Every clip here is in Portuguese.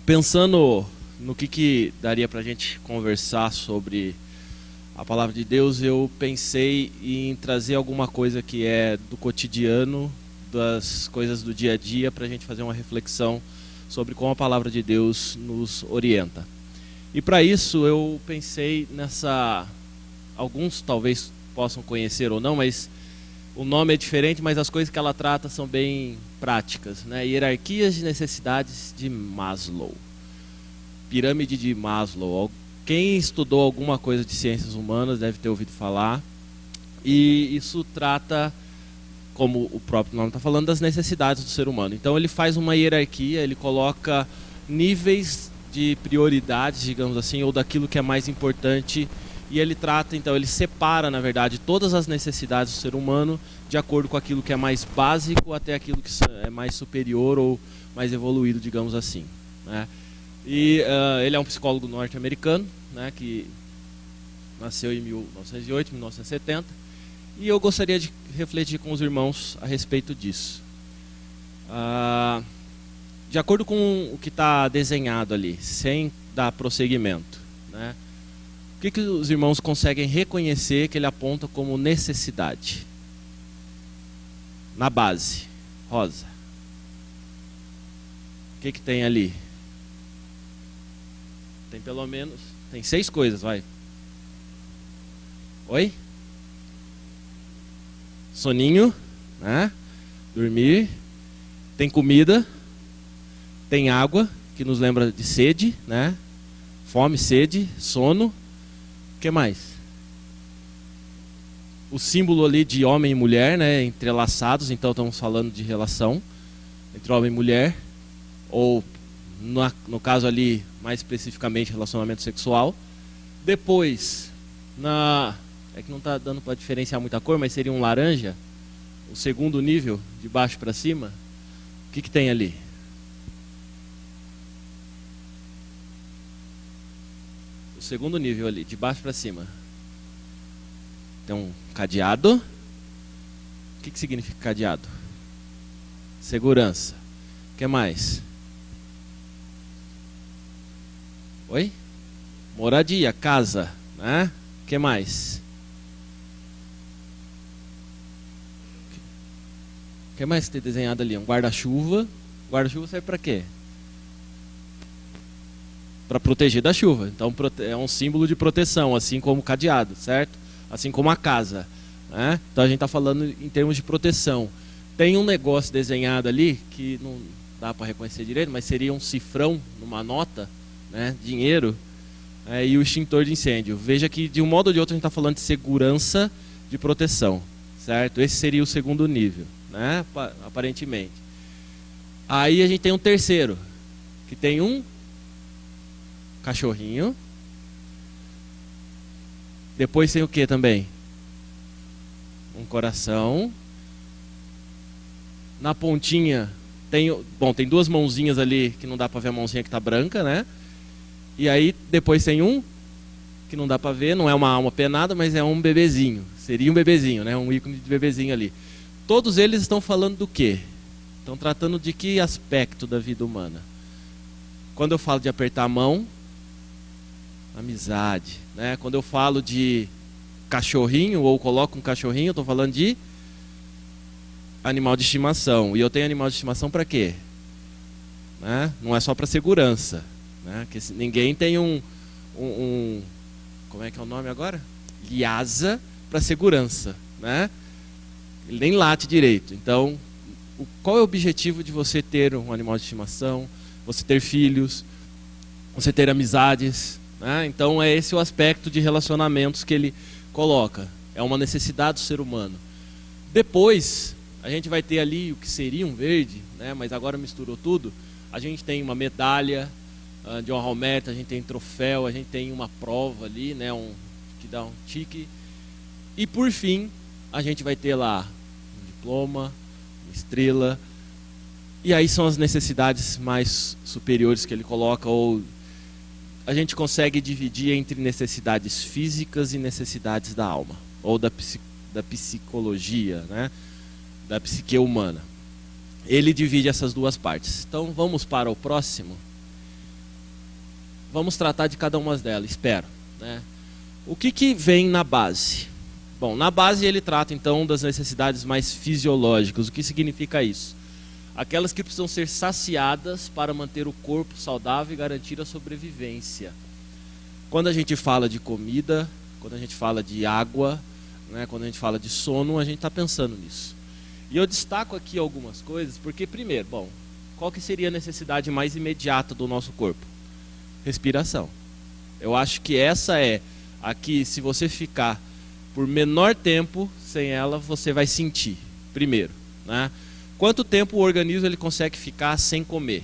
Pensando no que daria para a gente conversar sobre a palavra de Deus, eu pensei em trazer alguma coisa que é do cotidiano, das coisas do dia a dia, para a gente fazer uma reflexão sobre como a palavra de Deus nos orienta. E para isso eu pensei nessa... Alguns talvez possam conhecer ou não, mas o nome é diferente, mas as coisas que ela trata são bem práticas, né? Hierarquias de necessidades de Maslow. Pirâmide de Maslow. Quem estudou alguma coisa de ciências humanas deve ter ouvido falar. E isso trata, como o próprio nome está falando, das necessidades do ser humano. Então ele faz uma hierarquia, ele coloca níveis de prioridades, digamos assim, ou daquilo que é mais importante. E ele trata, então, ele separa, na verdade, todas as necessidades do ser humano de acordo com aquilo que é mais básico até aquilo que é mais superior ou mais evoluído, digamos assim, né? E ele é um psicólogo norte-americano, né, que nasceu em 1908, 1970, e eu gostaria de refletir com os irmãos a respeito disso. De acordo com o que está desenhado ali, sem dar prosseguimento, né? O que os irmãos conseguem reconhecer que ele aponta como necessidade? Na base, Rosa. O que tem ali? Tem pelo menos... Tem 6 coisas, vai. Oi? Soninho, né? Dormir. Tem comida. Tem água, que nos lembra de sede, né? Fome, sede, sono. O que mais? O símbolo ali de homem e mulher, né, entrelaçados, então estamos falando de relação entre homem e mulher, ou no caso ali, mais especificamente, relacionamento sexual. Depois, é que não está dando para diferenciar muita cor, mas seria um laranja, o segundo nível, de baixo para cima. O que tem ali? Segundo nível ali, de baixo para cima. Tem um cadeado. O que significa cadeado? Segurança. O que mais? Oi? Moradia, casa, né? O que mais? O que mais tem desenhado ali? Um guarda-chuva. Guarda-chuva serve para quê? Para proteger da chuva. Então é um símbolo de proteção, assim como o cadeado, certo? Assim como a casa, né? Então a gente está falando em termos de proteção. Tem um negócio desenhado ali que não dá para reconhecer direito, mas seria um cifrão numa nota, né? Dinheiro, e o extintor de incêndio. Veja que de um modo ou de outro a gente está falando de segurança, de proteção, certo? Esse seria o segundo nível, né? Aparentemente. Aí a gente tem um terceiro, que tem um cachorrinho. Depois tem o que também? Um coração. Na pontinha tem 2 mãozinhas ali que não dá para ver a mãozinha que está branca, né? E aí depois tem um que não dá para ver, não é uma alma penada, mas é um bebezinho. Seria um bebezinho, né? Um ícone de bebezinho ali. Todos eles estão falando do quê? Estão tratando de que aspecto da vida humana? Quando eu falo de apertar a mão, amizade, né? Quando eu falo de cachorrinho ou coloco um cachorrinho, eu estou falando de animal de estimação. E eu tenho animal de estimação para quê? Né? Não é só para segurança, né? Que ninguém tem como é que é o nome agora? Lhasa para segurança, né? Ele nem late direito. Então, qual é o objetivo de você ter um animal de estimação? Você ter filhos? Você ter amizades? Então é esse o aspecto de relacionamentos que ele coloca. É uma necessidade do ser humano. Depois, a gente vai ter ali o que seria um verde, né? Mas agora misturou tudo. A gente tem uma medalha de honra ao mérito, a gente tem troféu, a gente tem uma prova ali, né? Que dá um tique. E por fim, a gente vai ter lá um diploma, uma estrela. E aí são as necessidades mais superiores que ele coloca, ou a gente consegue dividir entre necessidades físicas e necessidades da alma, ou da psicologia, né? Da psique humana. Ele divide essas duas partes. Então vamos para o próximo. vamos tratar de cada uma delas, espero, né? O que vem na base? Bom, na base ele trata então das necessidades mais fisiológicas. O que significa isso? Aquelas que precisam ser saciadas para manter o corpo saudável e garantir a sobrevivência. Quando a gente fala de comida, quando a gente fala de água, né, quando a gente fala de sono, a gente está pensando nisso. E eu destaco aqui algumas coisas, porque primeiro, bom, qual que seria a necessidade mais imediata do nosso corpo? Respiração. Eu acho que essa é aqui, se você ficar por menor tempo sem ela, você vai sentir, primeiro, né? Quanto tempo o organismo ele consegue ficar sem comer?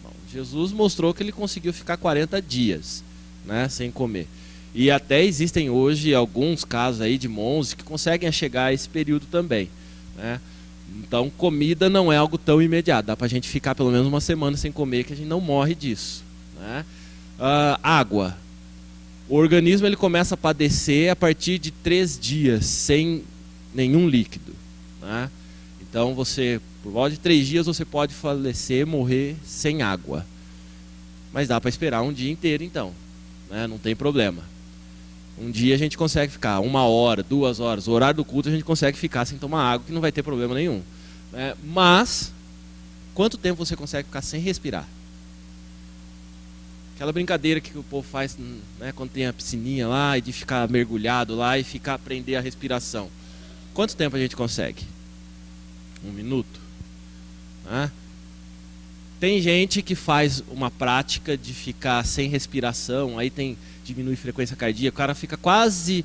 Bom, Jesus mostrou que ele conseguiu ficar 40 dias, né, sem comer. E até existem hoje alguns casos aí de monges que conseguem chegar a esse período também, né? Então comida não é algo tão imediato, dá pra gente ficar pelo menos uma semana sem comer que a gente não morre disso, né? Água. O organismo ele começa a padecer a partir de 3 dias sem nenhum líquido, né? Então você, por volta de 3 dias, você pode falecer, morrer sem água. Mas dá para esperar um dia inteiro então, né? Não tem problema. Um dia a gente consegue ficar 1 hora, 2 horas, o horário do culto a gente consegue ficar sem tomar água, que não vai ter problema nenhum, né? Mas, quanto tempo você consegue ficar sem respirar? Aquela brincadeira que o povo faz, né, quando tem a piscininha lá, e de ficar mergulhado lá e ficar aprender a respiração. Quanto tempo a gente consegue? 1 minuto? Né? Tem gente que faz uma prática de ficar sem respiração, aí diminui a frequência cardíaca, o cara fica quase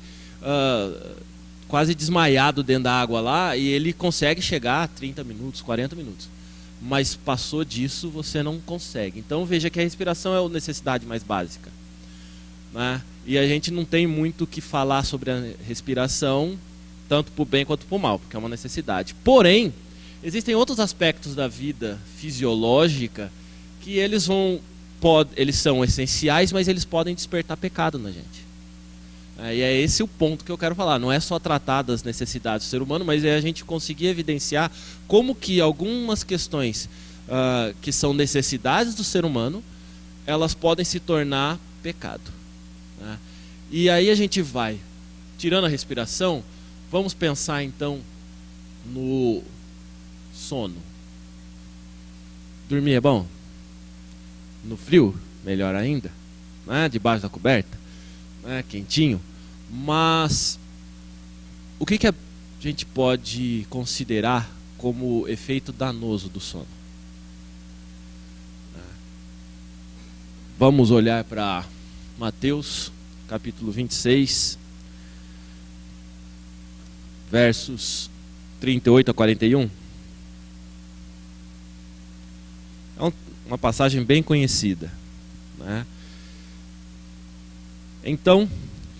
desmaiado dentro da água lá, e ele consegue chegar a 30 minutos, 40 minutos. Mas passou disso, você não consegue. Então veja que a respiração é a necessidade mais básica, né? E a gente não tem muito o que falar sobre a respiração, tanto para o bem quanto para o mal, porque é uma necessidade. Porém, existem outros aspectos da vida fisiológica que eles são essenciais, mas eles podem despertar pecado na gente. E é esse o ponto que eu quero falar. Não é só tratar das necessidades do ser humano, mas é a gente conseguir evidenciar como que algumas questões que são necessidades do ser humano, elas podem se tornar pecado, né? E aí a gente vai, tirando a respiração, vamos pensar então no sono. Dormir é bom? No frio, melhor ainda, né? Debaixo da coberta, né? Quentinho. Mas o que a gente pode considerar como efeito danoso do sono? Vamos olhar para Mateus capítulo 26, versos 38 a 41. É uma passagem bem conhecida, né? Então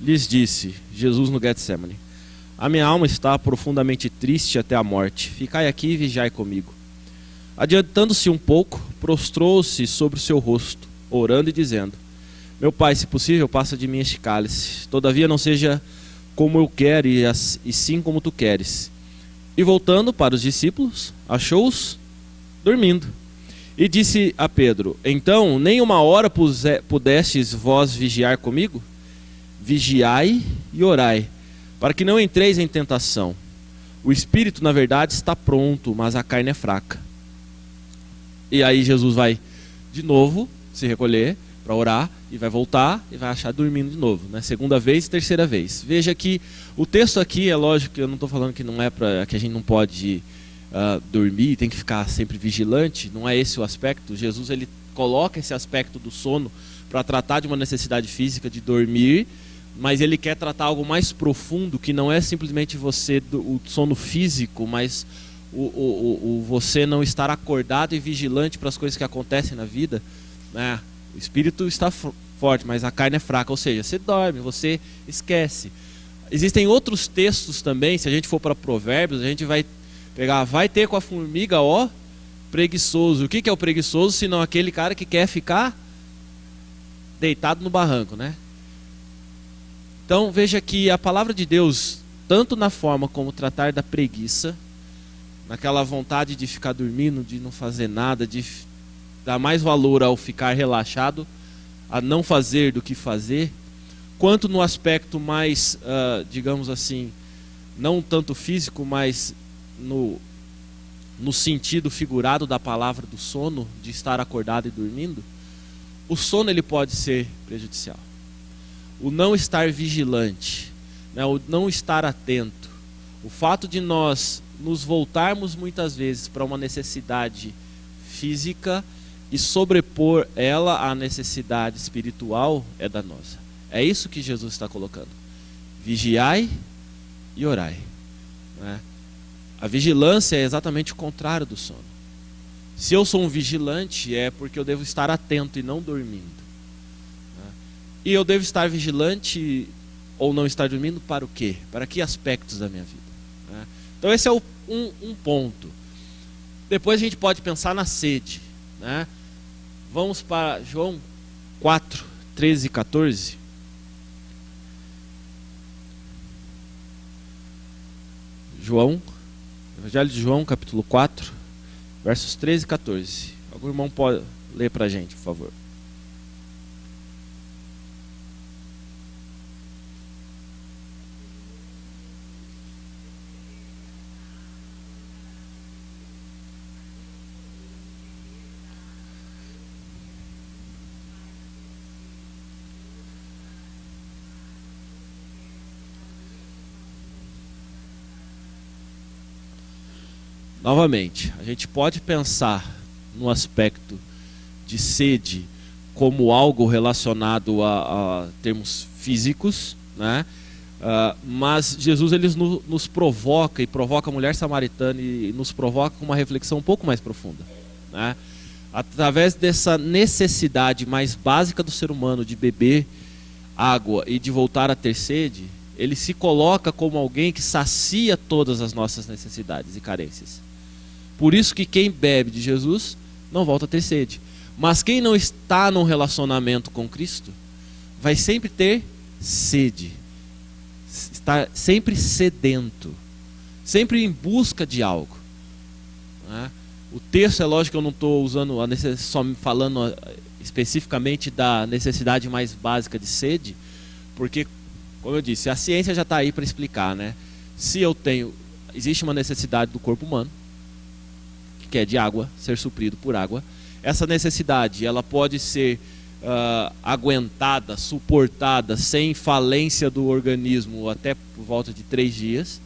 lhes disse Jesus no Getsemane: a minha alma está profundamente triste até a morte. Ficai aqui e vigiai comigo. Adiantando-se um pouco, prostrou-se sobre o seu rosto, orando e dizendo: meu Pai, se possível, passa de mim este cálice. Todavia não seja como eu quero, e sim como tu queres. E voltando para os discípulos, achou-os dormindo. E disse a Pedro: então, nem 1 hora pudestes vós vigiar comigo? Vigiai e orai, para que não entreis em tentação. O espírito, na verdade, está pronto, mas a carne é fraca. E aí Jesus vai de novo se recolher para orar, e vai voltar e vai achar dormindo de novo, né? Segunda vez, terceira vez. Veja que o texto aqui, é lógico que eu não estou falando que não é para que a gente não pode dormir, tem que ficar sempre vigilante. Não é esse o aspecto. Jesus ele coloca esse aspecto do sono para tratar de uma necessidade física de dormir, mas ele quer tratar algo mais profundo, que não é simplesmente o sono físico, mas o você não estar acordado e vigilante para as coisas que acontecem na vida, né? O espírito está forte, mas a carne é fraca, ou seja, você dorme, você esquece. Existem outros textos também, se a gente for para Provérbios, a gente vai pegar: vai ter com a formiga, ó, preguiçoso. O que é o preguiçoso, senão aquele cara que quer ficar deitado no barranco, né? Então veja que a palavra de Deus, tanto na forma como tratar da preguiça, naquela vontade de ficar dormindo, de não fazer nada, de dar mais valor ao ficar relaxado, a não fazer do que fazer, quanto no aspecto mais, digamos assim, não tanto físico, mas no sentido figurado da palavra do sono, de estar acordado e dormindo, o sono ele pode ser prejudicial. O não estar vigilante, né, o não estar atento, o fato de nós nos voltarmos muitas vezes para uma necessidade física e sobrepor ela à necessidade espiritual é danosa. É isso que Jesus está colocando. Vigiai e orai, né? A vigilância é exatamente o contrário do sono. Se eu sou um vigilante, é porque eu devo estar atento e não dormindo, né? E eu devo estar vigilante ou não estar dormindo para o quê? Para que aspectos da minha vida, né? Então esse é um ponto. Depois a gente pode pensar na sede, né? Vamos para João 4, 13 e 14. Evangelho de João, capítulo 4, versos 13 e 14. Algum irmão pode ler para a gente, por favor? Novamente, a gente pode pensar no aspecto de sede como algo relacionado a termos físicos, né? Mas Jesus ele nos provoca e provoca a mulher samaritana e nos provoca com uma reflexão um pouco mais profunda, né? Através dessa necessidade mais básica do ser humano de beber água e de voltar a ter sede, ele se coloca como alguém que sacia todas as nossas necessidades e carências. Por isso que quem bebe de Jesus não volta a ter sede. Mas quem não está num relacionamento com Cristo vai sempre ter sede, estar sempre sedento, sempre em busca de algo, né? O texto, é lógico que eu não estou usando só falando especificamente da necessidade mais básica de sede, porque, como eu disse, a ciência já está aí para explicar, né? Existe uma necessidade do corpo humano, que é de água, ser suprido por água. Essa necessidade ela pode ser aguentada, suportada, sem falência do organismo até por volta de 3 dias,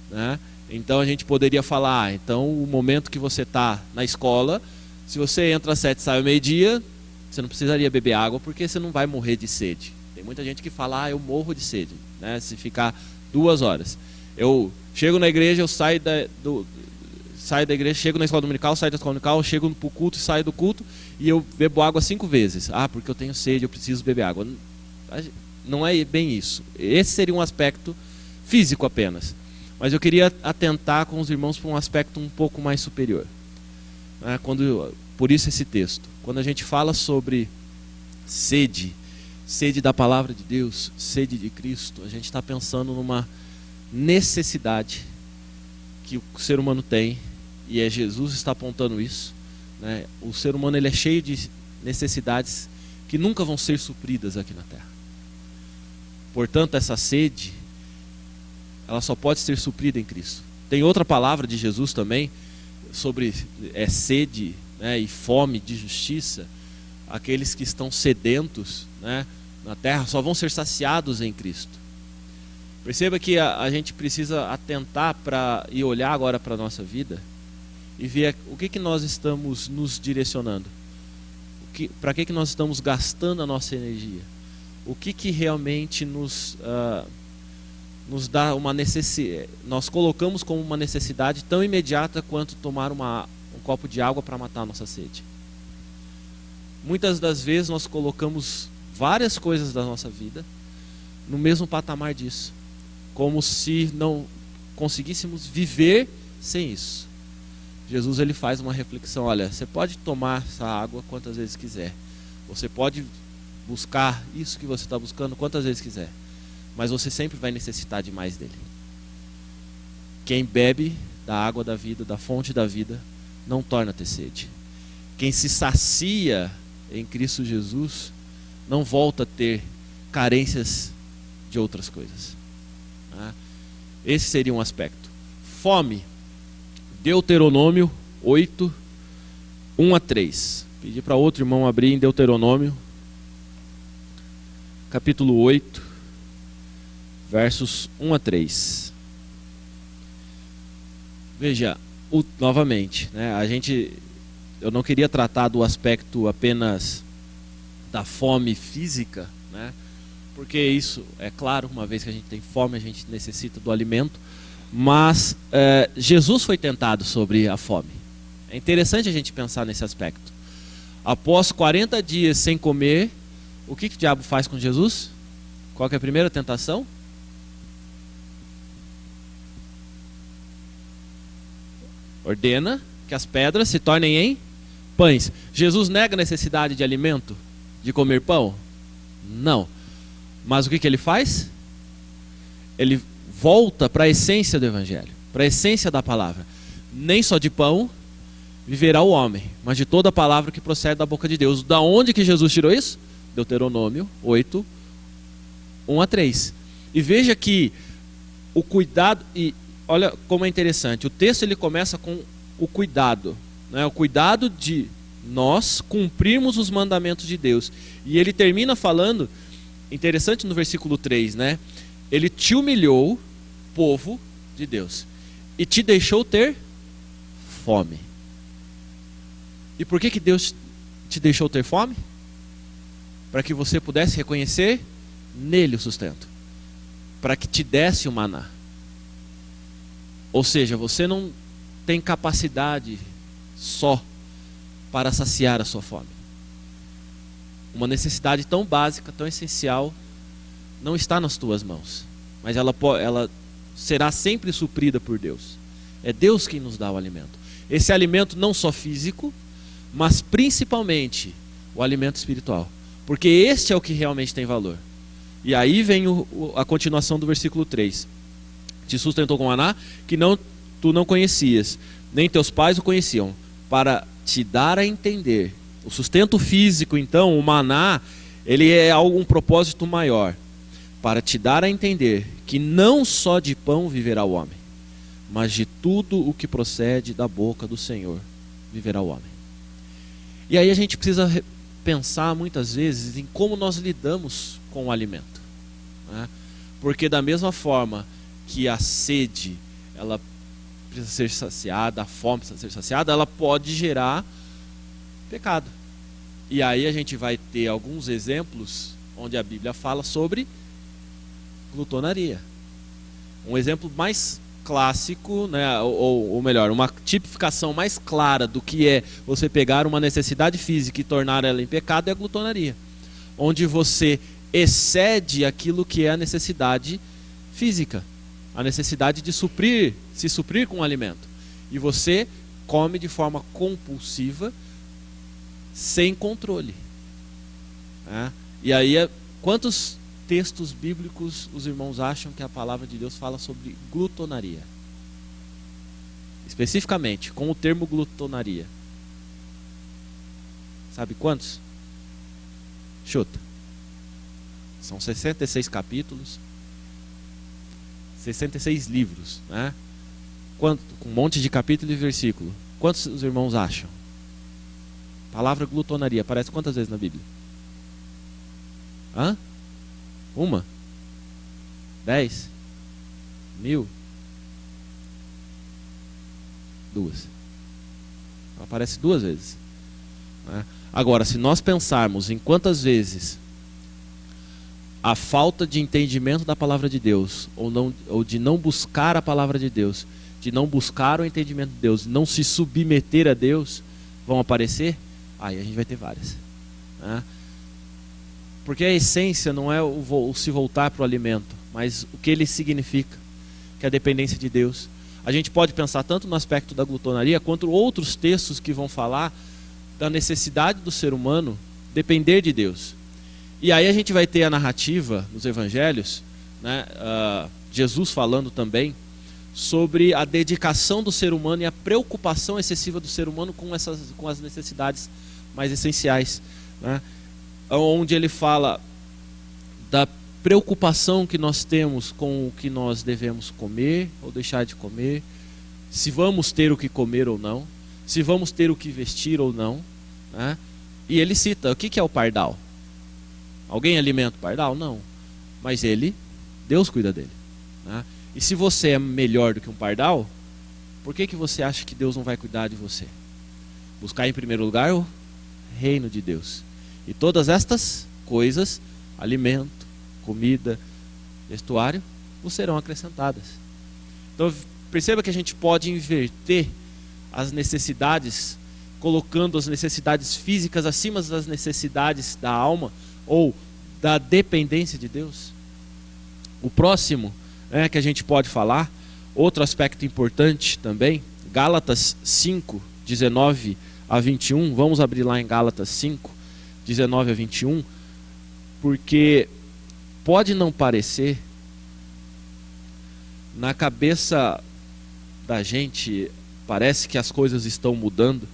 né? Então a gente poderia falar, então o momento que você está na escola, se você entra às 7 e sai ao meio-dia, você não precisaria beber água porque você não vai morrer de sede. Tem muita gente que fala, eu morro de sede, né, se ficar 2 horas. Eu chego na igreja, eu saio da igreja, chego na escola dominical, saio da escola dominical, chego para o culto e saio do culto e eu bebo água 5 vezes. Porque eu tenho sede, eu preciso beber água. Não é bem isso. Esse seria um aspecto físico apenas. Mas eu queria atentar com os irmãos para um aspecto um pouco mais superior, né? Por isso esse texto. Quando a gente fala sobre sede da palavra de Deus, sede de Cristo, a gente está pensando numa necessidade que o ser humano tem, e Jesus está apontando isso, né? O ser humano ele é cheio de necessidades que nunca vão ser supridas aqui na terra. Portanto, essa sede ela só pode ser suprida em Cristo. Tem outra palavra de Jesus também sobre sede, né, e fome de justiça. Aqueles que estão sedentos, né, na terra só vão ser saciados em Cristo. Perceba que a gente precisa atentar e olhar agora para a nossa vida e ver o que nós estamos nos direcionando, para que nós estamos gastando a nossa energia, o que realmente nos dá uma necessidade, nós colocamos como uma necessidade tão imediata quanto tomar um copo de água para matar a nossa sede. Muitas das vezes nós colocamos várias coisas da nossa vida no mesmo patamar disso, como se não conseguíssemos viver sem isso. Jesus ele faz uma reflexão, olha, você pode tomar essa água quantas vezes quiser, você pode buscar isso que você está buscando quantas vezes quiser, mas você sempre vai necessitar de mais dele. Quem bebe da água da vida, da fonte da vida, não torna a ter sede. Quem se sacia em Cristo Jesus não volta a ter carências de outras coisas. Esse seria um aspecto. Fome. Deuteronômio 8, 1 a 3. Pedi para outro irmão abrir em Deuteronômio, capítulo 8, versos 1 a 3. Veja, novamente, né, eu não queria tratar do aspecto apenas da fome física, né, porque isso, é claro, uma vez que a gente tem fome, a gente necessita do alimento, mas Jesus foi tentado sobre a fome. É interessante a gente pensar nesse aspecto. Após 40 dias sem comer, o que o diabo faz com Jesus? Qual que é a primeira tentação? Ordena que as pedras se tornem em pães. Jesus nega a necessidade de alimento, de comer pão? Não. Mas o que ele faz? Ele volta para a essência do Evangelho, para a essência da palavra. Nem só de pão viverá o homem, mas de toda a palavra que procede da boca de Deus. Da onde que Jesus tirou isso? Deuteronômio 8, 1 a 3. E veja que o cuidado, e olha como é interessante, o texto ele começa com o cuidado, né? O cuidado de nós cumprirmos os mandamentos de Deus. E ele termina falando, interessante no versículo 3, né? Ele te humilhou, povo de Deus, e te deixou ter fome. E por que Deus te deixou ter fome? Para que você pudesse reconhecer nele o sustento, para que te desse o maná. Ou seja, você não tem capacidade só para saciar a sua fome. Uma necessidade tão básica, tão essencial, não está nas tuas mãos, mas ela será sempre suprida por Deus. É Deus quem nos dá o alimento. Esse alimento não só físico, mas principalmente o alimento espiritual, porque este é o que realmente tem valor. E aí vem a continuação do versículo 3. Te sustentou com maná que tu não conhecias, nem teus pais o conheciam, para te dar a entender. O sustento físico, então, o maná, ele é um propósito maior, para te dar a entender que não só de pão viverá o homem, mas de tudo o que procede da boca do Senhor viverá o homem. E aí a gente precisa pensar muitas vezes em como nós lidamos com o alimento, né? Porque da mesma forma que a sede ela precisa ser saciada, a fome precisa ser saciada, ela pode gerar pecado. E aí a gente vai ter alguns exemplos onde a Bíblia fala sobre glutonaria. Um exemplo mais clássico, né, ou melhor, uma tipificação mais clara do que é você pegar uma necessidade física e tornar ela em pecado é a glutonaria, onde você excede aquilo que é a necessidade física, a necessidade de se suprir com o alimento, e você come de forma compulsiva, sem controle, né? E aí, quantos textos bíblicos os irmãos acham que a palavra de Deus fala sobre glutonaria? Especificamente, com o termo glutonaria. Sabe quantos? Chuta. São 66 capítulos, 66 livros, né? Com um monte de capítulo e versículo. Quantos os irmãos acham? A palavra glutonaria aparece quantas vezes na Bíblia? Hã? 1? 10? 1000? 2. Aparece 2 vezes, né? Agora, se nós pensarmos em quantas vezes a falta de entendimento da palavra de Deus, ou de não buscar a palavra de Deus, de não buscar o entendimento de Deus, não se submeter a Deus, vão aparecer, aí a gente vai ter várias, né? Porque a essência não é o se voltar para o alimento, mas o que ele significa, que é a dependência de Deus. A gente pode pensar tanto no aspecto da glutonaria, quanto outros textos que vão falar da necessidade do ser humano depender de Deus. E aí a gente vai ter a narrativa nos evangelhos, né, Jesus falando também sobre a dedicação do ser humano e a preocupação excessiva do ser humano com as necessidades mais essenciais, né? onde ele fala da preocupação que nós temos com o que nós devemos comer ou deixar de comer, se vamos ter o que comer ou não, se vamos ter o que vestir ou não, né? E ele cita, o que é o pardal? Alguém alimenta o pardal? Não. Mas Deus cuida dele, né? E se você é melhor do que um pardal, por que você acha que Deus não vai cuidar de você? Buscar em primeiro lugar o reino de Deus. E todas estas coisas, alimento, comida, vestuário, vos serão acrescentadas. Então perceba que a gente pode inverter as necessidades, colocando as necessidades físicas acima das necessidades da alma ou da dependência de Deus. O próximo, que a gente pode falar, outro aspecto importante também, Gálatas 5, 19 a 21, vamos abrir lá em Gálatas 5, 19 a 21, porque pode não parecer, na cabeça da gente, parece que as coisas estão mudando,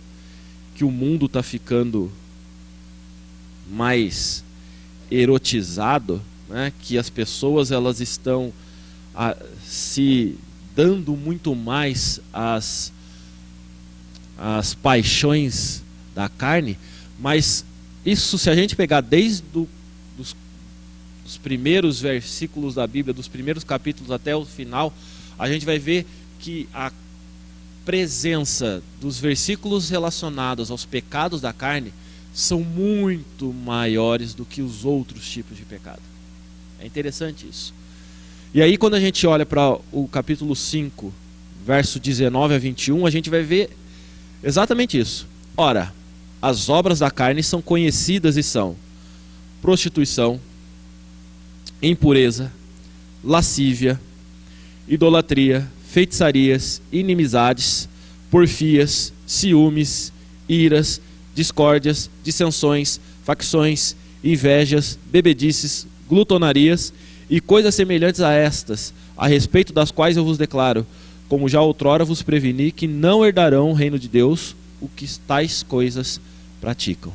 que o mundo está ficando mais erotizado, né? Que as pessoas elas estão se dando muito mais às paixões da carne, mas isso, se a gente pegar desde os primeiros versículos da Bíblia, dos primeiros capítulos até o final, a gente vai ver que a presença dos versículos relacionados aos pecados da carne são muito maiores do que os outros tipos de pecado. É interessante isso. E aí quando a gente olha para o capítulo 5, verso 19 a 21, a gente vai ver exatamente isso. Ora, as obras da carne são conhecidas e são prostituição, impureza, lascívia, idolatria, feitiçarias, inimizades, porfias, ciúmes, iras, discórdias, dissensões, facções, invejas, bebedices, glutonarias e coisas semelhantes a estas, a respeito das quais eu vos declaro, como já outrora vos preveni, que não herdarão o reino de Deus o que tais coisas praticam.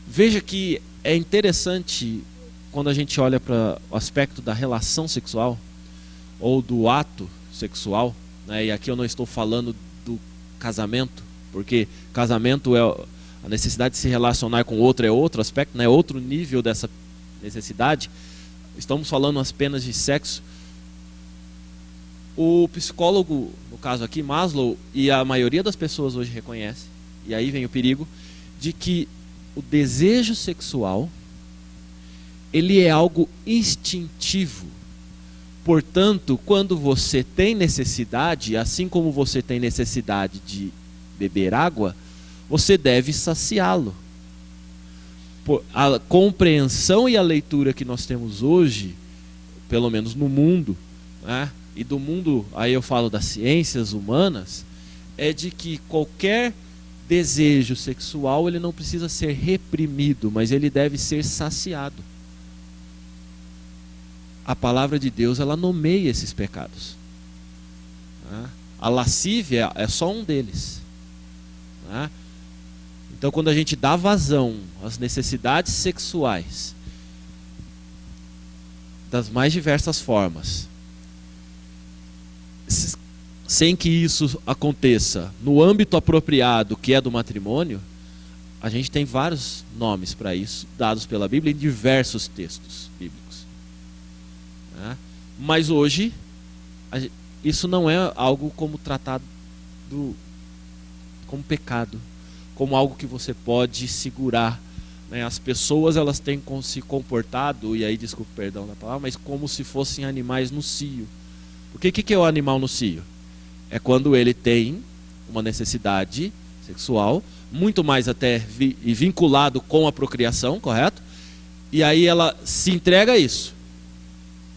Veja que é interessante quando a gente olha para o aspecto da relação sexual ou do ato sexual, né? E aqui eu não estou falando do casamento, porque casamento é a necessidade de se relacionar com outro, é outro aspecto, né? Outro nível dessa necessidade. Estamos falando apenas de sexo. O psicólogo, no caso aqui, Maslow, e a maioria das pessoas hoje reconhece, e aí vem o perigo, de que o desejo sexual, ele é algo instintivo. Portanto, quando você tem necessidade, assim como você tem necessidade de beber água, você deve saciá-lo. A compreensão e a leitura que nós temos hoje, pelo menos no mundo, né? E do mundo, aí eu falo das ciências humanas, é de que qualquer desejo sexual ele não precisa ser reprimido, mas ele deve ser saciado. A palavra de Deus, ela nomeia esses pecados. A lascívia é só um deles. Então, quando a gente dá vazão às necessidades sexuais, das mais diversas formas, sem que isso aconteça no âmbito apropriado, que é do matrimônio, a gente tem vários nomes para isso, dados pela Bíblia em diversos textos bíblicos. Mas hoje, isso não é algo como tratado como pecado, como algo que você pode segurar, né? As pessoas elas têm se comportado, e aí desculpa o perdão da palavra, mas como se fossem animais no cio. O que é o animal no cio? É quando ele tem uma necessidade sexual, muito mais até vinculado com a procriação, correto? E aí ela se entrega a isso.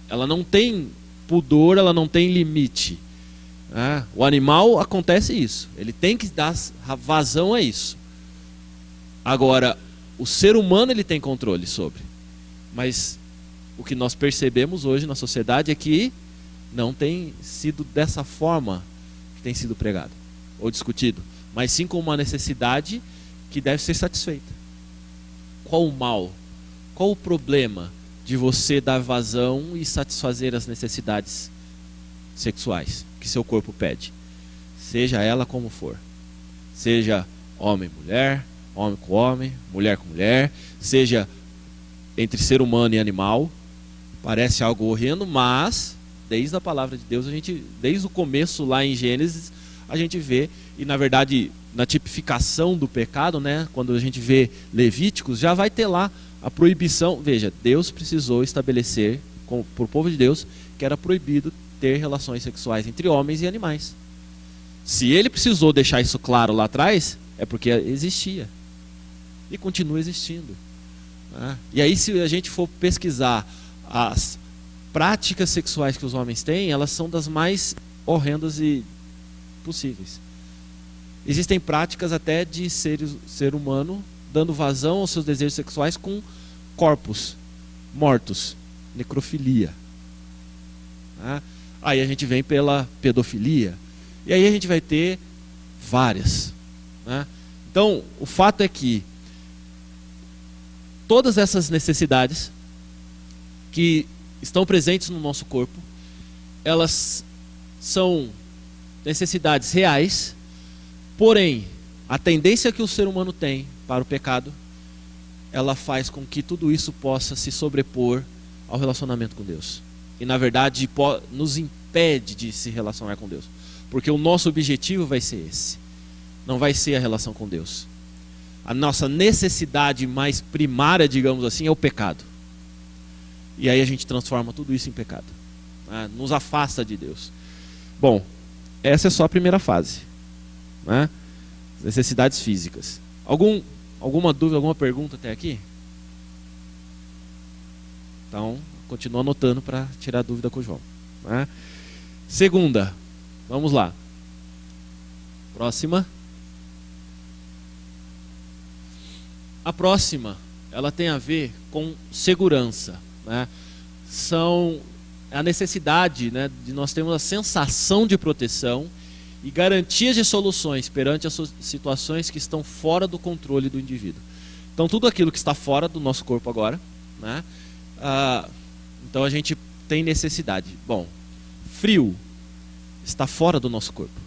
Ela não tem pudor, ela não tem limite. O animal acontece isso, ele tem que dar vazão a isso. Agora, o ser humano ele tem controle sobre. Mas o que nós percebemos hoje na sociedade é que não tem sido dessa forma que tem sido pregado ou discutido, mas sim como uma necessidade que deve ser satisfeita. Qual o mal Qual o problema de você dar vazão e satisfazer as necessidades sexuais que seu corpo pede? Seja ela como for. Seja homem com homem, mulher com mulher, seja entre ser humano e animal. Parece algo horrendo, mas desde a palavra de Deus, desde o começo lá em Gênesis, a gente vê, e na verdade na tipificação do pecado, né, quando a gente vê Levíticos, já vai ter lá a proibição. Veja, Deus precisou estabelecer para o povo de Deus que era proibido ter relações sexuais entre homens e animais. Se ele precisou deixar isso claro lá atrás, é porque existia e continua existindo, né? E aí, se a gente for pesquisar as práticas sexuais que os homens têm, elas são das mais horrendas e possíveis. Existem práticas até de ser humano dando vazão aos seus desejos sexuais com corpos mortos, necrofilia, né? Aí a gente vem pela pedofilia, e aí a gente vai ter várias, né? Então, o fato é que todas essas necessidades que estão presentes no nosso corpo, elas são necessidades reais, porém, a tendência que o ser humano tem para o pecado, ela faz com que tudo isso possa se sobrepor ao relacionamento com Deus. E na verdade nos impede de se relacionar com Deus. Porque o nosso objetivo vai ser esse. Não vai ser a relação com Deus. A nossa necessidade mais primária, digamos assim, é o pecado. E aí a gente transforma tudo isso em pecado, né? Nos afasta de Deus. Bom, essa é só a primeira fase, né? Necessidades físicas. Alguma dúvida, alguma pergunta até aqui? Então, continua anotando para tirar dúvida com o João, né? Segunda, vamos lá. Próxima. A próxima, ela tem a ver com segurança, né? São a necessidade, né, de nós termos a sensação de proteção e garantias de soluções perante as situações que estão fora do controle do indivíduo. Então, tudo aquilo que está fora do nosso corpo agora, né? Então a gente tem necessidade. Bom, frio está fora do nosso corpo,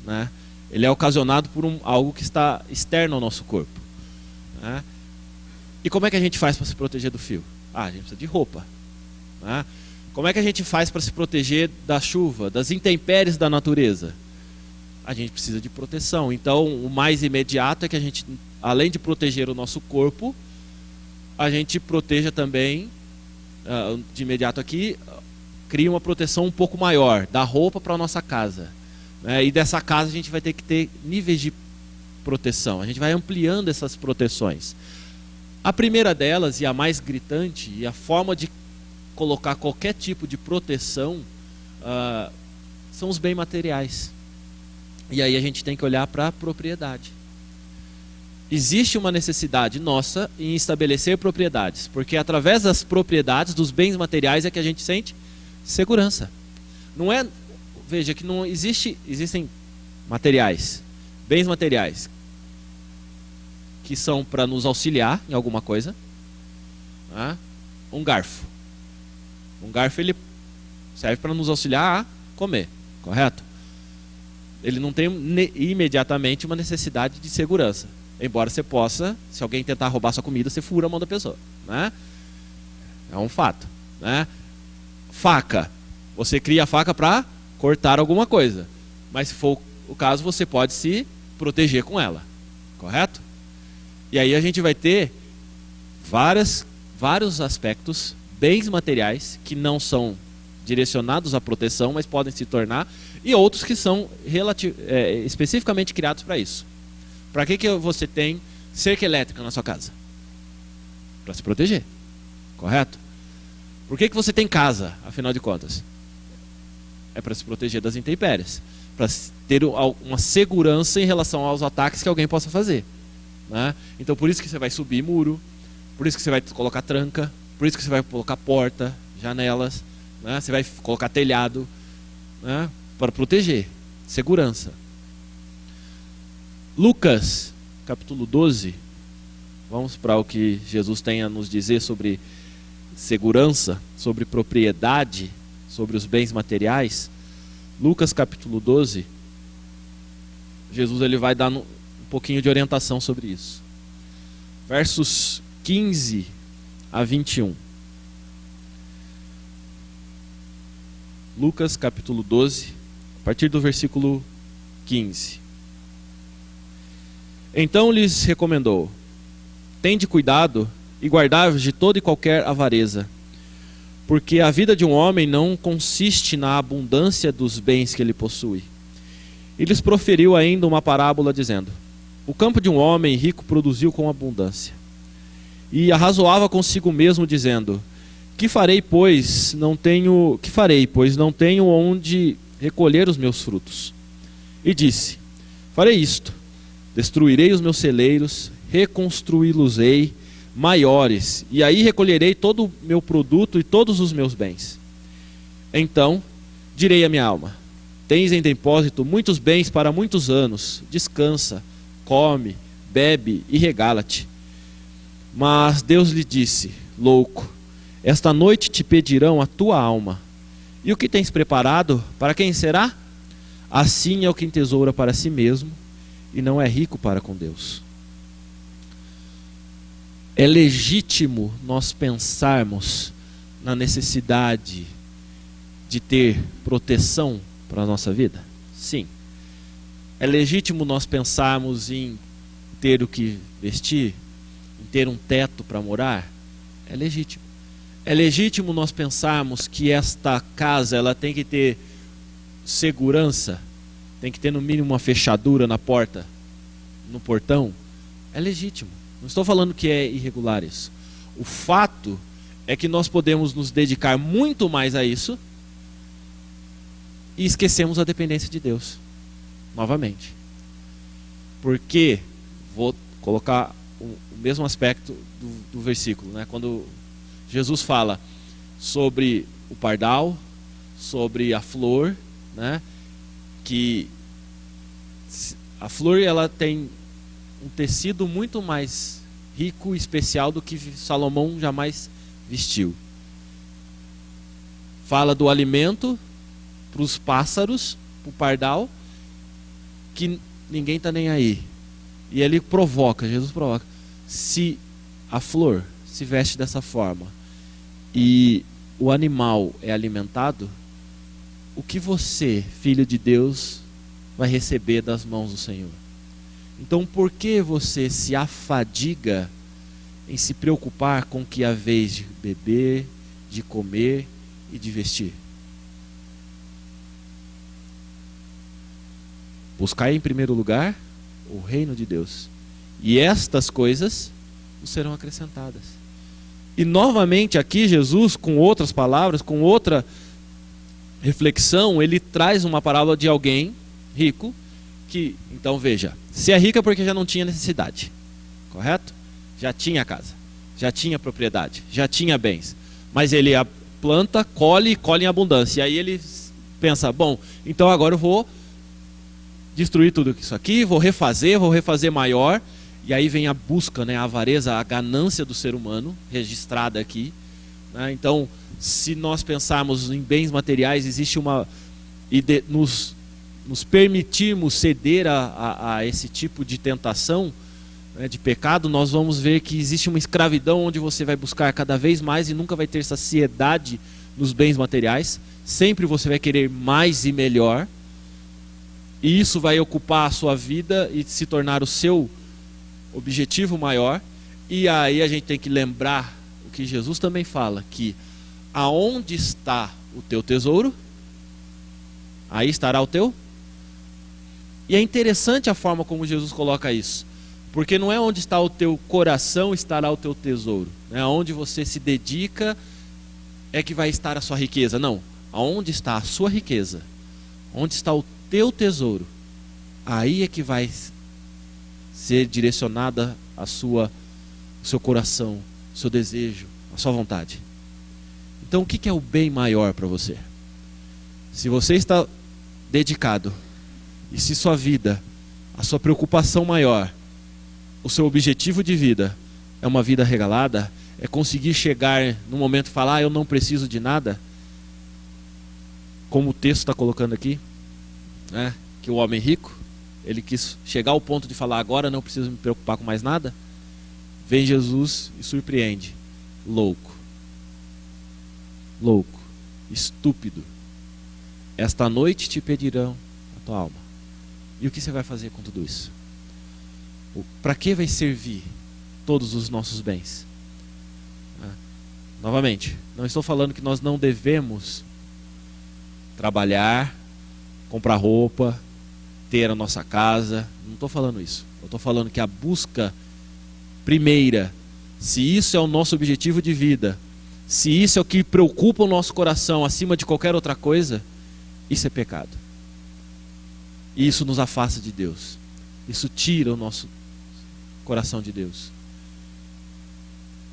né? Ele é ocasionado por algo que está externo ao nosso corpo, né? E como é que a gente faz para se proteger do frio? A gente precisa de roupa, né? Como é que a gente faz para se proteger da chuva, das intempéries da natureza? A gente precisa de proteção. Então, o mais imediato é que a gente, além de proteger o nosso corpo, a gente proteja também, de imediato aqui, cria uma proteção um pouco maior, da roupa para a nossa casa, né? E dessa casa a gente vai ter que ter níveis de proteção. A gente vai ampliando essas proteções. A primeira delas, e a mais gritante, e a forma de colocar qualquer tipo de proteção, são os bens materiais. E aí a gente tem que olhar para a propriedade. Existe uma necessidade nossa em estabelecer propriedades, porque através das propriedades, dos bens materiais, é que a gente sente segurança. Não é, veja que não existem materiais, bens materiais, que são para nos auxiliar em alguma coisa, né? Um garfo. Um garfo, ele serve para nos auxiliar a comer, correto? Ele não tem imediatamente uma necessidade de segurança. Embora você possa, se alguém tentar roubar sua comida, você fura a mão da pessoa, né? É um fato, né? Faca. Você cria a faca para cortar alguma coisa. Mas se for o caso, você pode se proteger com ela, correto? E aí a gente vai ter vários aspectos, bens materiais, que não são direcionados à proteção, mas podem se tornar, e outros que são especificamente criados para isso. Para que você tem cerca elétrica na sua casa? Para se proteger, correto? Por que você tem casa, afinal de contas? É para se proteger das intempéries, para ter uma segurança em relação aos ataques que alguém possa fazer, né? Então por isso que você vai subir muro, por isso que você vai colocar tranca, por isso que você vai colocar porta, janelas, né? Você vai colocar telhado, né? Para proteger, segurança. Lucas, capítulo 12, Vamos para o que Jesus tem a nos dizer sobre segurança, sobre propriedade, sobre os bens materiais. Lucas capítulo 12, Jesus ele vai dar um pouquinho de orientação sobre isso. Versos 15 a 21. Lucas capítulo 12, a partir do versículo 15. Então lhes recomendou: tende cuidado e guardai-vos de toda e qualquer avareza, porque a vida de um homem não consiste na abundância dos bens que ele possui. E lhes proferiu ainda uma parábola, dizendo: o campo de um homem rico produziu com abundância. E arrazoava consigo mesmo, dizendo: que farei, pois não tenho onde recolher os meus frutos? E disse: farei isto: destruirei os meus celeiros, reconstruí-los-ei maiores, e aí recolherei todo o meu produto e todos os meus bens. Então direi à minha alma: tens em depósito muitos bens para muitos anos, descansa, come, bebe e regala-te. Mas Deus lhe disse: louco, esta noite te pedirão a tua alma, e o que tens preparado, para quem será? Assim é o que entesoura para si mesmo, e não é rico para com Deus. É legítimo nós pensarmos na necessidade de ter proteção para a nossa vida? Sim. É legítimo nós pensarmos em ter o que vestir, em ter um teto para morar? É legítimo. É legítimo nós pensarmos que esta casa ela tem que ter segurança, tem que ter no mínimo uma fechadura na porta, no portão? É legítimo. Não estou falando que é irregular isso. O fato é que nós podemos nos dedicar muito mais a isso e esquecemos a dependência de Deus. Novamente. Porque, vou colocar o mesmo aspecto do versículo, né? Quando Jesus fala sobre o pardal, sobre a flor, né? Que a flor ela tem um tecido muito mais rico e especial do que Salomão jamais vestiu. Fala do alimento para os pássaros, para o pardal, que ninguém está nem aí. E ele provoca, Jesus provoca. Se a flor se veste dessa forma e o animal é alimentado, o que você, filho de Deus, vai receber das mãos do Senhor? Então, por que você se afadiga em se preocupar com o que é a vez de beber, de comer e de vestir? Buscai em primeiro lugar o reino de Deus, e estas coisas vos serão acrescentadas. E novamente aqui Jesus, com outras palavras, com outra reflexão, ele traz uma parábola de alguém rico, que, então veja, se é rico é porque já não tinha necessidade, correto? Já tinha casa, já tinha propriedade, já tinha bens, mas ele planta, colhe em abundância, e aí ele pensa, bom, então agora eu vou destruir tudo isso aqui, vou refazer maior. E aí vem a busca, né, a avareza, a ganância do ser humano, registrada aqui, né? Então, se nós pensarmos em bens materiais, existe uma... nos permitirmos ceder a esse tipo de tentação, né, de pecado, nós vamos ver que existe uma escravidão onde você vai buscar cada vez mais e nunca vai ter saciedade nos bens materiais. Sempre você vai querer mais e melhor. E isso vai ocupar a sua vida e se tornar o seu objetivo maior. E aí a gente tem que lembrar o que Jesus também fala, que aonde está o teu tesouro, aí estará o teu. E é interessante a forma como Jesus coloca isso, porque não é onde está o teu coração estará o teu tesouro, né? Aonde você se dedica é que vai estar a sua riqueza. Não, aonde está a sua riqueza, onde está o teu tesouro, aí é que vai ser direcionada o seu coração, o seu desejo, a sua vontade. Então o que é o bem maior para você? Se você está dedicado, e se sua vida, a sua preocupação maior, o seu objetivo de vida é uma vida regalada? É conseguir chegar no momento e falar, eu não preciso de nada? Como o texto está colocando aqui, né? Que o homem rico, ele quis chegar ao ponto de falar, agora não preciso me preocupar com mais nada. Vem Jesus e surpreende. Louco, estúpido, esta noite te pedirão a tua alma. E o que você vai fazer com tudo isso? Para que vai servir todos os nossos bens? Novamente, não estou falando que nós não devemos trabalhar, comprar roupa, ter a nossa casa. Não estou falando isso. Eu estou falando que a busca primeira, se isso é o nosso objetivo de vida, se isso é o que preocupa o nosso coração acima de qualquer outra coisa, isso é pecado. E isso nos afasta de Deus. Isso tira o nosso coração de Deus.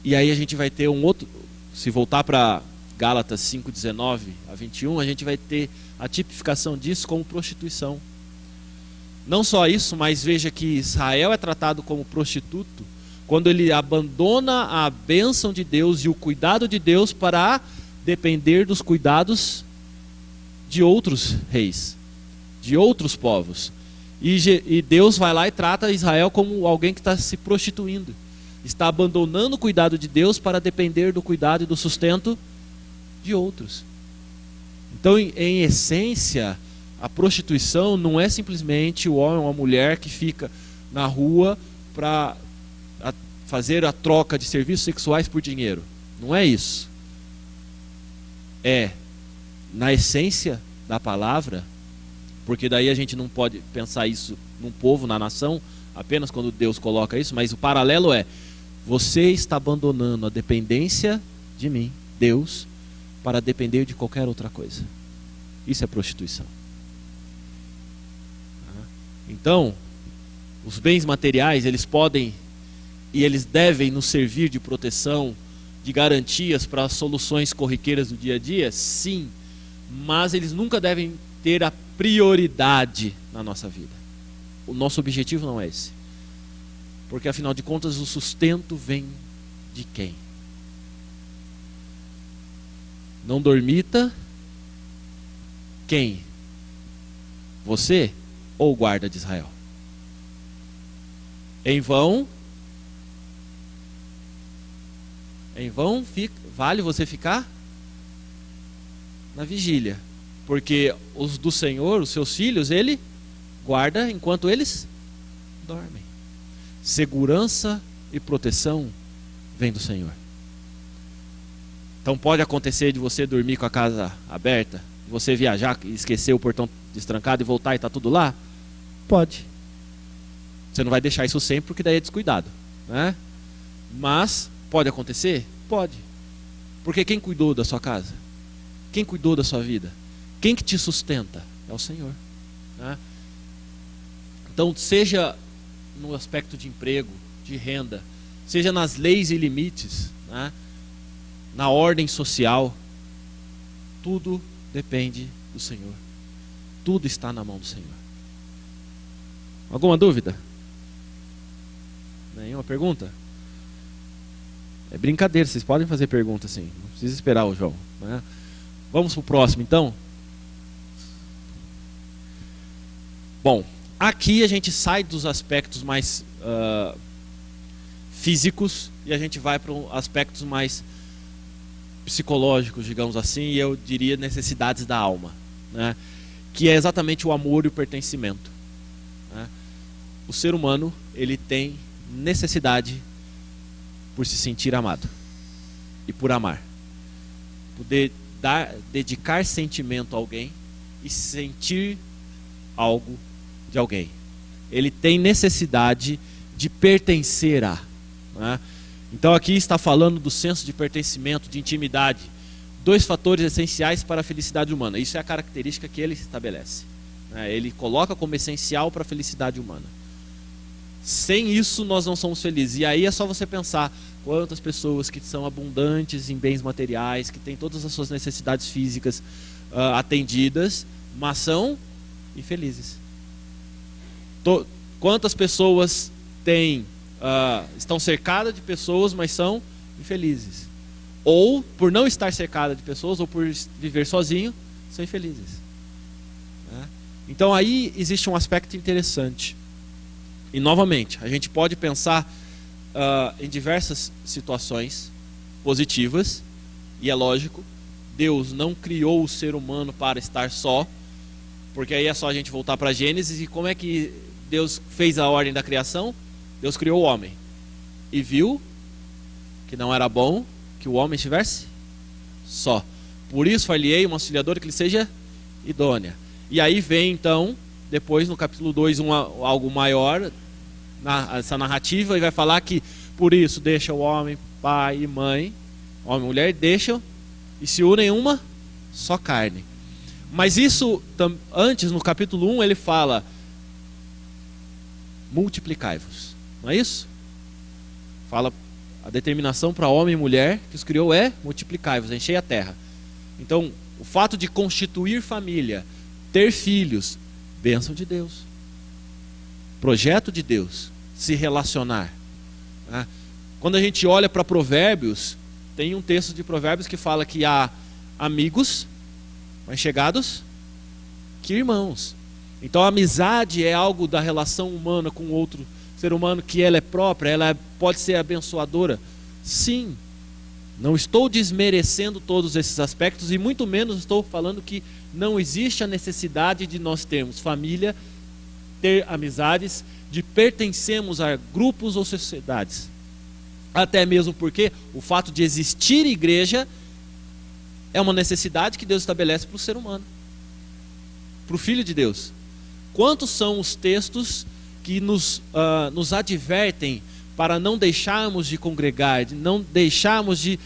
E aí a gente vai ter um outro, se voltar para Gálatas 5:19 a 21, a gente vai ter a tipificação disso como prostituição. Não só isso, mas veja que Israel é tratado como prostituto quando ele abandona a bênção de Deus e o cuidado de Deus para depender dos cuidados de outros reis, de outros povos. E Deus vai lá e trata Israel como alguém que está se prostituindo, está abandonando o cuidado de Deus para depender do cuidado e do sustento de outros. Então, em essência, a prostituição não é simplesmente o homem ou a mulher que fica na rua para fazer a troca de serviços sexuais por dinheiro. Não é isso. É, na essência da palavra, porque daí a gente não pode pensar isso num povo, na nação, apenas quando Deus coloca isso, mas o paralelo é, você está abandonando a dependência de mim, Deus, para depender de qualquer outra coisa. Isso é prostituição. Então, os bens materiais, eles podem e eles devem nos servir de proteção, de garantias para as soluções corriqueiras do dia a dia? Sim, mas eles nunca devem ter a prioridade na nossa vida. O nosso objetivo não é esse. Porque afinal de contas o sustento vem de quem? Não dormita quem? Você ou o guarda de Israel? Em vão vale você ficar na vigília, porque os do Senhor, os seus filhos, Ele guarda enquanto eles dormem. Segurança e proteção vem do Senhor. Então pode acontecer de você dormir com a casa aberta, você viajar e esquecer o portão destrancado e voltar e está tudo lá? Pode. Você não vai deixar isso sempre, porque daí é descuidado, né? Mas pode acontecer? Pode. Porque quem cuidou da sua casa? Quem cuidou da sua vida? Quem que te sustenta? É o Senhor, né? Então, seja no aspecto de emprego, de renda, seja nas leis e limites, né? Na ordem social, tudo depende do Senhor. Tudo está na mão do Senhor. Alguma dúvida? Nenhuma pergunta? É brincadeira, vocês podem fazer pergunta assim, não precisa esperar o João, né? Vamos para o próximo então? Bom, aqui a gente sai dos aspectos mais físicos e a gente vai para aspectos mais psicológicos, digamos assim, e eu diria necessidades da alma, né? Que é exatamente o amor e o pertencimento, né? O ser humano, ele tem necessidade por se sentir amado e por amar, poder dedicar sentimento a alguém e sentir algo de alguém. Ele tem necessidade de pertencer a, né? Então aqui está falando do senso de pertencimento, de intimidade, dois fatores essenciais para a felicidade humana. Isso é a característica que ele estabelece, né? Ele coloca como essencial para a felicidade humana. Sem isso nós não somos felizes. E aí é só você pensar quantas pessoas que são abundantes em bens materiais, que têm todas as suas necessidades físicas atendidas, mas são infelizes. Quantas pessoas têm estão cercadas de pessoas, mas são infelizes. Ou por não estar cercada de pessoas, ou por viver sozinho, são infelizes. Então aí existe um aspecto interessante. E novamente, a gente pode pensar em diversas situações positivas, e é lógico, Deus não criou o ser humano para estar só, porque aí é só a gente voltar para Gênesis, e como é que Deus fez a ordem da criação? Deus criou o homem, e viu que não era bom que o homem estivesse só. Por isso falhei uma auxiliadora que lhe seja idônea. E aí vem então, depois no capítulo 2, algo maior, essa narrativa, e vai falar que por isso deixa o homem, pai e mãe, homem e mulher, deixam e se unem em uma só carne. Mas isso, antes no capítulo 1, ele fala: multiplicai-vos, não é isso? Fala, a determinação para homem e mulher que os criou é multiplicai-vos, enchei a terra. Então, o fato de constituir família, ter filhos, bênção de Deus, projeto de Deus, se relacionar. Quando a gente olha para Provérbios, tem um texto de Provérbios que fala que há amigos mais chegados que irmãos. Então a amizade é algo da relação humana com outro ser humano, que ela é própria, ela pode ser abençoadora. Sim, não estou desmerecendo todos esses aspectos, e muito menos estou falando que não existe a necessidade de nós termos família, ter amizades, de pertencermos a grupos ou sociedades. Até mesmo porque o fato de existir igreja é uma necessidade que Deus estabelece para o ser humano, para o Filho de Deus. Quantos são os textos que nos advertem para não deixarmos de congregar, de não deixarmos de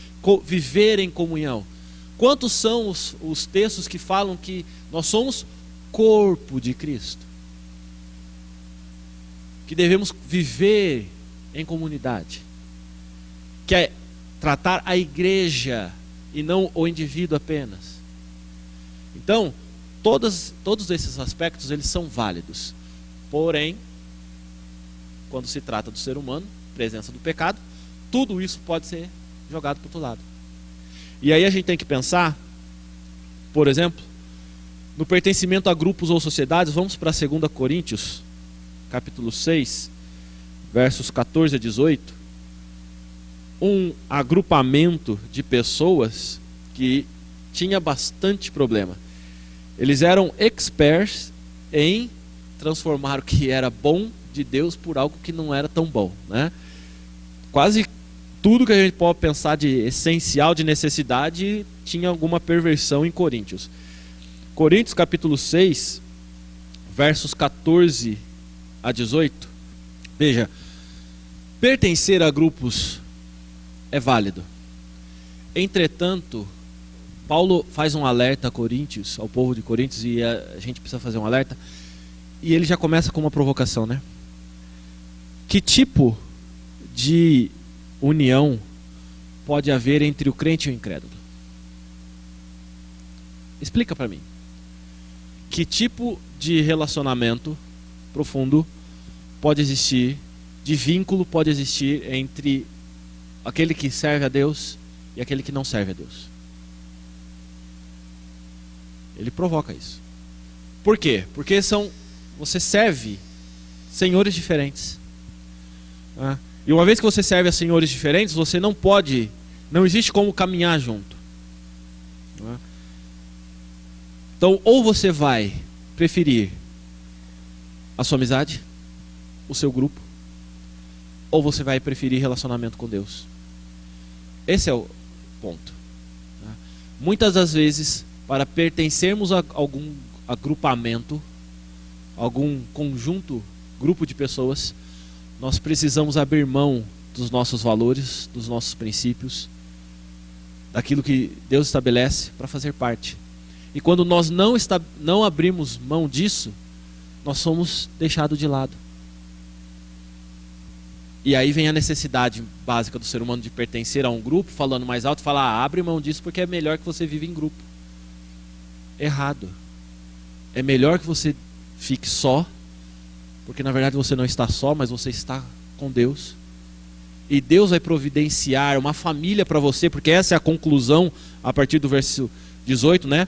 viver em comunhão? Quantos são os textos que falam que nós somos corpo de Cristo, que devemos viver em comunidade, que é tratar a igreja e não o indivíduo apenas? Então, todos esses aspectos, eles são válidos. Porém, quando se trata do ser humano, presença do pecado, tudo isso pode ser jogado para o outro lado. E aí a gente tem que pensar, por exemplo, no pertencimento a grupos ou sociedades. Vamos para 2 Coríntios, capítulo 6, versos 14 a 18. Um agrupamento de pessoas que tinha bastante problema. Eles eram experts em transformar o que era bom de Deus por algo que não era tão bom, né? Quase tudo que a gente pode pensar de essencial, de necessidade, tinha alguma perversão em Coríntios. Coríntios capítulo 6, versos 14 a 18. Veja, pertencer a grupos é válido. Entretanto, Paulo faz um alerta a Coríntios, ao povo de Coríntios, e a gente precisa fazer um alerta. E ele já começa com uma provocação, né? Que tipo de união pode haver entre o crente e o incrédulo? Explica para mim. Que tipo de relacionamento profundo pode existir, de vínculo pode existir entre aquele que serve a Deus e aquele que não serve a Deus? Ele provoca isso. Por quê? Porque você serve senhores diferentes. E uma vez que você serve a senhores diferentes, você não existe como caminhar junto. Então, ou você vai preferir a sua amizade, o seu grupo, ou você vai preferir relacionamento com Deus. Esse é o ponto. Muitas das vezes, para pertencermos a algum agrupamento, algum conjunto, grupo de pessoas, nós precisamos abrir mão dos nossos valores, dos nossos princípios, daquilo que Deus estabelece para fazer parte. E quando nós não abrimos mão disso, nós somos deixados de lado. E aí vem a necessidade básica do ser humano de pertencer a um grupo, falando mais alto, falar, abre mão disso porque é melhor que você viva em grupo. Errado. É melhor que você fique só, porque na verdade você não está só, mas você está com Deus. e Deus vai providenciar uma família para você, porque essa é a conclusão a partir do verso 18, né?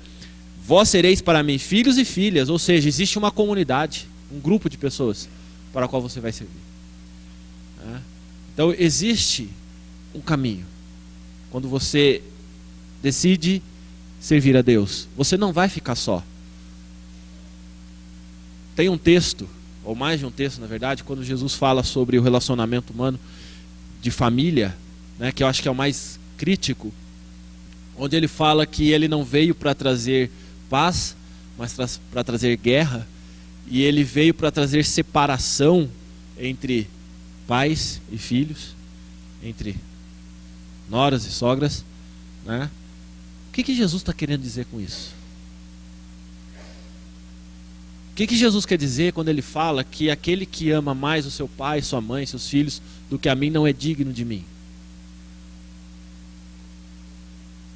Vós sereis para mim filhos e filhas, ou seja, existe uma comunidade, um grupo de pessoas para a qual você vai servir. Então existe um caminho. Quando você decide servir a Deus, você não vai ficar só. Tem um texto, ou mais de um texto na verdade, quando Jesus fala sobre o relacionamento humano de família, né, que eu acho que é o mais crítico, onde ele fala que ele não veio para trazer paz, mas para trazer guerra, e ele veio para trazer separação entre pais e filhos, entre noras e sogras, né? O que Jesus está querendo dizer com isso? O que Jesus quer dizer quando ele fala que aquele que ama mais o seu pai, sua mãe, seus filhos do que a mim não é digno de mim?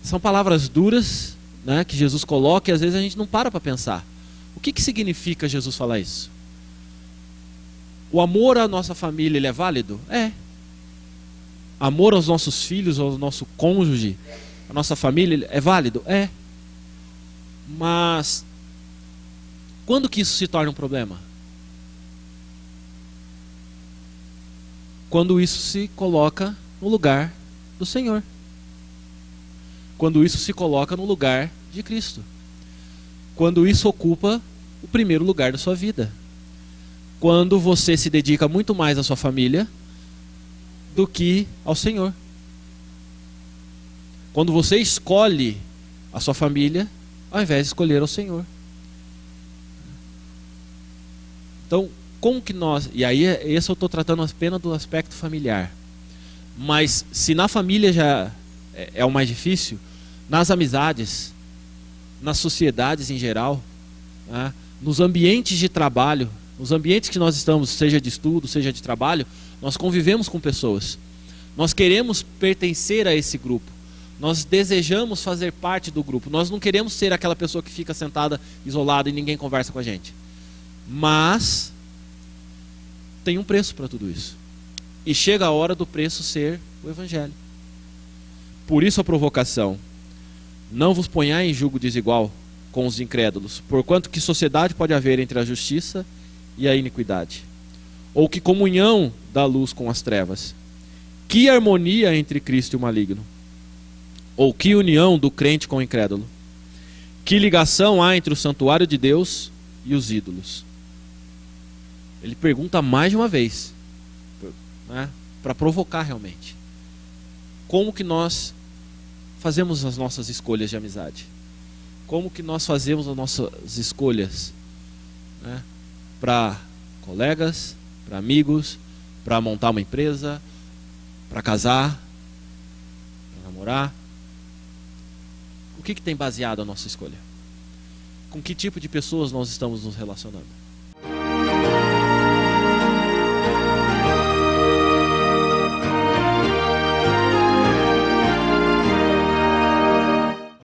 São palavras duras, né, que Jesus coloca e às vezes a gente não para pensar. O que significa Jesus falar isso? O amor à nossa família, ele é válido? É. Amor aos nossos filhos, ao nosso cônjuge, à nossa família, é válido? É. Mas quando que isso se torna um problema? Quando isso se coloca no lugar do Senhor. Quando isso se coloca no lugar de Cristo. Quando isso ocupa o primeiro lugar da sua vida. Quando você se dedica muito mais à sua família do que ao Senhor. Quando você escolhe a sua família ao invés de escolher ao Senhor. Então, como que nós... E aí, esse eu estou tratando apenas do aspecto familiar. Mas se na família já é o mais difícil, nas amizades, nas sociedades em geral, né, nos ambientes de trabalho, nos ambientes que nós estamos, seja de estudo, seja de trabalho, nós convivemos com pessoas. Nós queremos pertencer a esse grupo. Nós desejamos fazer parte do grupo. Nós não queremos ser aquela pessoa que fica sentada, isolada e ninguém conversa com a gente. Mas tem um preço para tudo isso. E chega a hora do preço ser o Evangelho. Por isso a provocação: não vos ponhais em julgo desigual com os incrédulos, porquanto que sociedade pode haver entre a justiça e a iniquidade? Ou que comunhão da luz com as trevas? Que harmonia entre Cristo e o maligno? Ou que união do crente com o incrédulo? Que ligação há entre o santuário de Deus e os ídolos? Ele pergunta mais de uma vez, né, para provocar realmente. Como que nós fazemos as nossas escolhas de amizade? Como que nós fazemos as nossas escolhas, né, para colegas, para amigos, para montar uma empresa, para casar, para namorar? O que tem baseado a nossa escolha? Com que tipo de pessoas nós estamos nos relacionando?